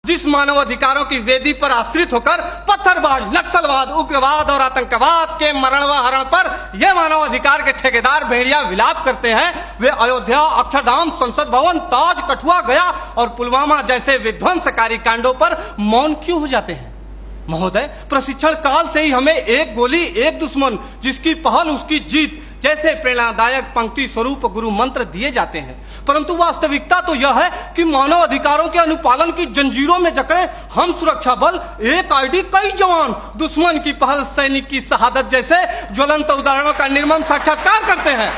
जिस मानवाधिकारों की वेदी पर आश्रित होकर पत्थरबाज, नक्सलवाद, उग्रवाद और आतंकवाद के मरण व हरण पर यह मानवाधिकार के ठेकेदार भेड़िया विलाप करते हैं, वे अयोध्या, अक्षरधाम, संसद भवन, ताज, कठुआ, गया और पुलवामा जैसे विध्वंसकारी कांडों पर मौन क्यों हो जाते हैं? महोदय, प्रशिक्षण काल से ही हमें एक गोली एक दुश्मन, जिसकी पहल उसकी जीत जैसे प्रेरणादायक पंक्ति स्वरूप गुरु मंत्र दिए जाते हैं, परंतु वास्तविकता तो यह है कि मानव अधिकारों के अनुपालन की जंजीरों में जकड़े हम सुरक्षा बल एक आईडी कई जवान दुश्मन की पहल, सैनिक की शहादत जैसे ज्वलंत उदाहरणों का निर्मम साक्षात्कार करते हैं।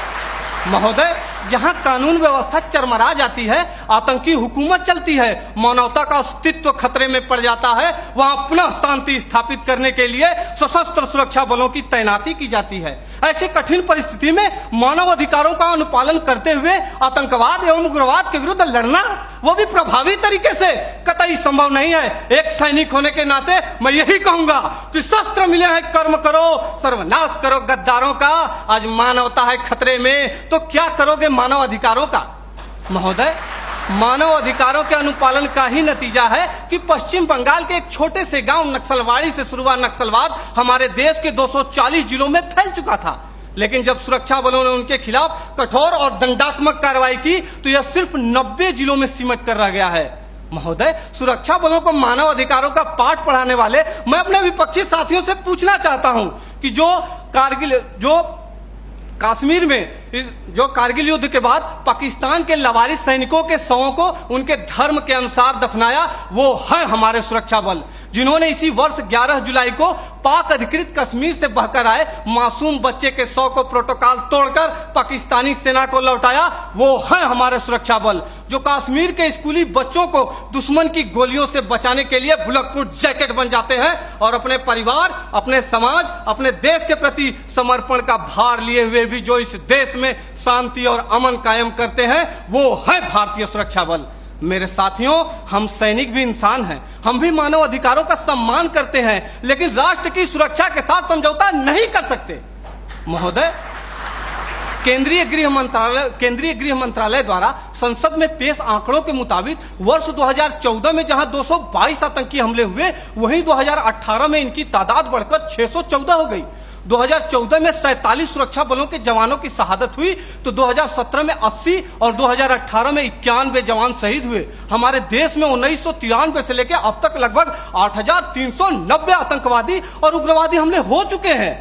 महोदय, जहां कानून व्यवस्था चरमरा जाती है, आतंकी हुकूमत चलती है, मानवता का अस्तित्व खतरे में पड़ जाता है, वहां पुनः शांति स्थापित करने के लिए सशस्त्र सुरक्षा बलों की तैनाती की जाती है। ऐसी कठिन परिस्थिति में मानव अधिकारों का अनुपालन करते हुए आतंकवाद एवं उग्रवाद के विरुद्ध लड़ना, वो भी प्रभावी तरीके से, कतई संभव नहीं है। एक सैनिक होने के नाते मैं यही कहूंगा कि शस्त्र मिले हैं, कर्म करो, सर्वनाश करो गद्दारों का। आज मानवता है खतरे में, तो क्या करोगे मानव अधिकारों का? महोदय, मानव अधिकारों के अनुपालन का ही नतीजा है कि पश्चिम बंगाल के एक छोटे से गांव नक्सलवाड़ी से शुरू हुआ नक्सलवाद हमारे देश के 240 जिलों में फैल चुका था। लेकिन जब सुरक्षा बलों ने उनके खिलाफ कठोर और दंडात्मक कार्रवाई की तो यह सिर्फ 90 जिलों में सीमित कर रह गया है। महोदय, सुरक्षा बलों को मानव अधिकारों का पाठ पढ़ाने वाले मैं अपने विपक्षी साथियों से पूछना चाहता हूं कि कश्मीर में जो कारगिल युद्ध के बाद पाकिस्तान के लवारिस सैनिकों के शवों को उनके धर्म के अनुसार दफनाया, वो है हमारे सुरक्षा बल, जिन्होंने इसी वर्ष 11 जुलाई को पाक अधिकृत कश्मीर से बहकर आए मासूम बच्चे के शव को प्रोटोकॉल तोड़कर पाकिस्तानी सेना को लौटाया, वो है हमारे सुरक्षा बल, जो कश्मीर के स्कूली बच्चों को दुश्मन की गोलियों से बचाने के लिए बुलेट प्रूफ जैकेट बन जाते हैं और अपने परिवार, अपने समाज, अपने देश के प्रति समर्पण का भार लिए हुए भी जो इस देश में शांति और अमन कायम करते हैं, वो है भारतीय सुरक्षा बल। मेरे साथियों, हम सैनिक भी इंसान हैं, हम भी मानव अधिकारों का सम्मान करते हैं, लेकिन राष्ट्र की सुरक्षा के साथ समझौता नहीं कर सकते। महोदय, केंद्रीय गृह मंत्रालय द्वारा संसद में पेश आंकड़ों के मुताबिक वर्ष 2014 में जहां 222 आतंकी हमले हुए, वहीं 2018 में इनकी तादाद बढ़कर 614 हो गई। 2014 में 47 सुरक्षा बलों के जवानों की शहादत हुई तो 2017 में 80 और 2018 में 91 जवान शहीद हुए। हमारे देश में 1993 से लेकर अब तक लगभग 8,390 आतंकवादी और उग्रवादी हमले हो चुके हैं।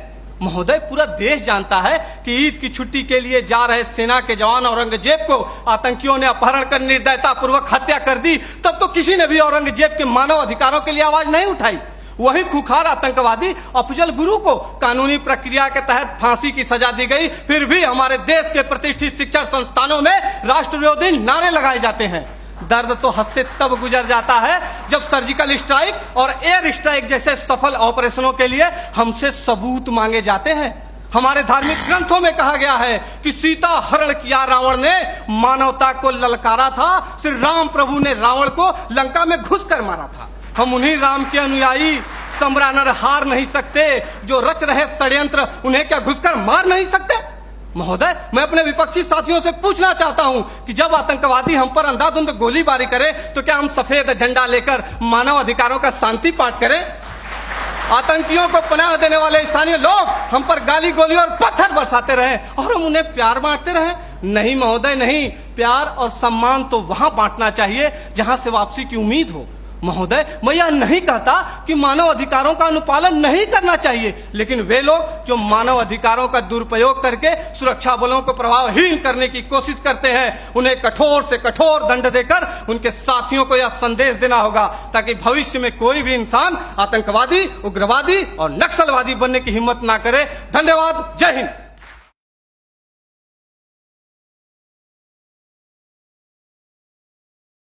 महोदय, पूरा देश जानता है कि ईद की छुट्टी के लिए जा रहे सेना के जवान औरंगजेब को आतंकियों ने अपहरण कर निर्दयता पूर्वक हत्या कर दी, तब तो किसी ने भी औरंगजेब के मानव अधिकारों के लिए आवाज नहीं उठाई। वही खुखार आतंकवादी अफजल गुरु को कानूनी प्रक्रिया के तहत फांसी की सजा दी गई, फिर भी हमारे देश के प्रतिष्ठित शिक्षण संस्थानों में राष्ट्र विरोधी नारे लगाए जाते हैं। दर्द तो हद से तब गुजर जाता है जब सर्जिकल स्ट्राइक और एयर स्ट्राइक जैसे सफल ऑपरेशनों के लिए हमसे सबूत मांगे जाते हैं। हमारे धार्मिक ग्रंथों में कहा गया है कि सीता हरण किया रावण ने, मानवता को ललकारा था, श्री राम प्रभु ने रावण को लंका में घुसकर मारा था। हम उन्हीं राम के अनुयायी सम्रानर हार नहीं सकते, जो रच रहे षड्यंत्र उन्हें क्या घुसकर मार नहीं सकते? महोदय, मैं अपने विपक्षी साथियों से पूछना चाहता हूं कि जब आतंकवादी हम पर अंधाधुंध गोलीबारी करे तो क्या हम सफेद झंडा लेकर मानव अधिकारों का शांति पाठ करें? आतंकियों को पनाह देने वाले स्थानीय लोग हम पर गाली गोली और पत्थर बरसाते रहे और हम उन्हें प्यार बांटते रहे? नहीं महोदय, नहीं। प्यार और सम्मान तो वहां बांटना चाहिए जहां से वापसी की उम्मीद हो। महोदय, मैं यह नहीं कहता कि मानव अधिकारों का अनुपालन नहीं करना चाहिए, लेकिन वे लोग जो मानव अधिकारों का दुरुपयोग करके सुरक्षा बलों को प्रभावहीन करने की कोशिश करते हैं, उन्हें कठोर से कठोर दंड देकर उनके साथियों को यह संदेश देना होगा ताकि भविष्य में कोई भी इंसान आतंकवादी, उग्रवादी और नक्सलवादी बनने की हिम्मत ना करे। धन्यवाद। जय हिंद।